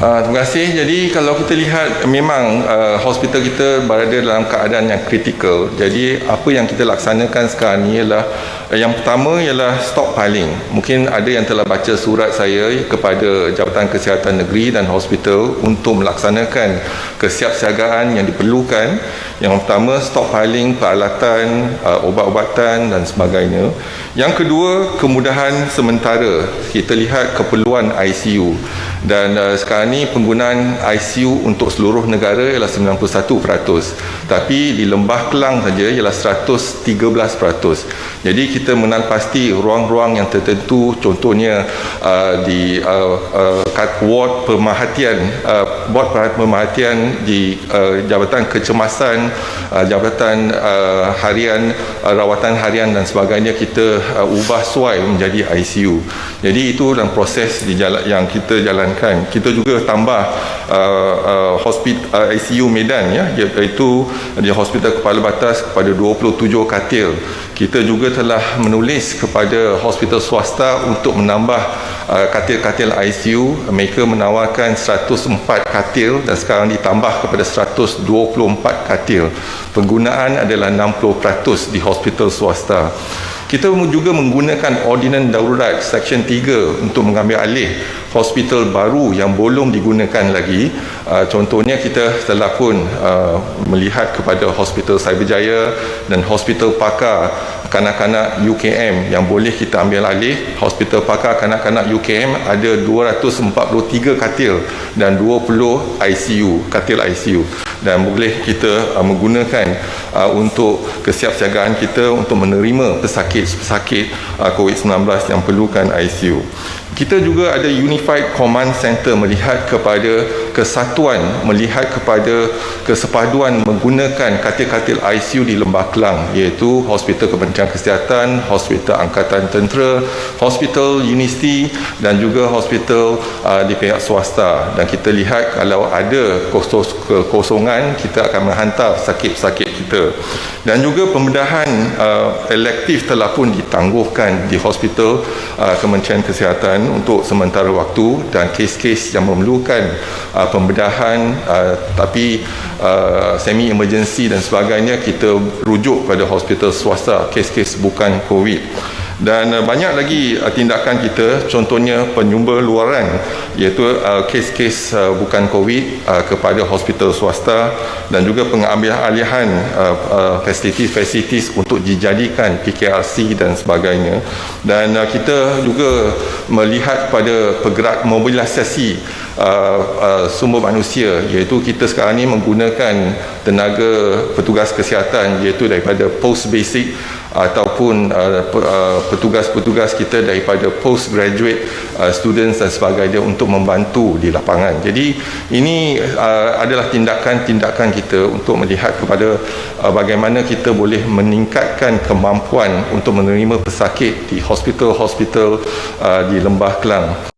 Terima kasih. Jadi kalau kita lihat memang hospital kita berada dalam keadaan yang kritikal. Jadi apa yang kita laksanakan sekarang ni ialah yang pertama ialah stockpiling. Mungkin ada yang telah baca surat saya kepada Jabatan Kesihatan Negeri dan hospital untuk melaksanakan kesiapsiagaan yang diperlukan. Yang pertama stockpiling peralatan, ubat-ubatan dan sebagainya. Yang kedua, kemudahan sementara. Kita lihat keperluan ICU. Dan sekarang ni penggunaan ICU untuk seluruh negara ialah 91%, tapi di Lembah Kelang saja ialah 113%. Jadi kita mengenal pasti ruang-ruang yang tertentu, contohnya di ward pemerhatian di Jabatan Kecemasan, Jabatan Harian, Rawatan Harian dan sebagainya, kita ubah suai menjadi ICU. Jadi itu dalam proses yang kita jalankan. Kita juga tambah ICU Medan, iaitu di Hospital Kepala Batas kepada 27 katil. Kita juga telah menulis kepada hospital swasta untuk menambah katil-katil ICU. Mereka menawarkan 104 katil dan sekarang ditambah kepada 124 katil. Penggunaan adalah 60% di hospital swasta. Kita juga menggunakan ordinan darurat Seksyen 3 untuk mengambil alih hospital baru yang belum digunakan lagi. Contohnya kita telah pun melihat kepada Hospital Cyberjaya dan Hospital Pakar Kanak-kanak UKM yang boleh kita ambil alih. Hospital Pakar Kanak-kanak UKM ada 243 katil dan 20 ICU, katil ICU. Dan boleh kita menggunakan untuk kesiapsiagaan kita untuk menerima pesakit COVID-19 yang perlukan ICU. Kita juga ada Unified Command Center melihat kepada kesatuan, melihat kepada kesepaduan menggunakan katil-katil ICU di Lembah Kelang, iaitu Hospital Kementerian Kesihatan, Hospital Angkatan Tentera, Hospital Universiti dan juga hospital di pihak swasta. Dan kita lihat kalau ada kekosongan, kita akan menghantar sakit-sakit kita. Dan juga pembedahan elektif telah pun ditangguhkan di Hospital Kementerian Kesihatan untuk sementara waktu, dan kes-kes yang memerlukan pembedahan tapi semi emergency dan sebagainya, kita rujuk pada hospital swasta, kes-kes bukan COVID. Dan banyak lagi tindakan kita, contohnya penyumber luaran, iaitu kes-kes bukan COVID kepada hospital swasta, dan juga pengambil alihan fasilitis untuk dijadikan PKRC dan sebagainya. Dan kita juga melihat pada pergerak mobilisasi sumber manusia, iaitu kita sekarang ini menggunakan tenaga petugas kesihatan, iaitu daripada post basic ataupun petugas-petugas kita daripada postgraduate students dan sebagainya untuk membantu di lapangan. Jadi ini adalah tindakan-tindakan kita untuk melihat kepada bagaimana kita boleh meningkatkan kemampuan untuk menerima pesakit di hospital-hospital di Lembah Kelang.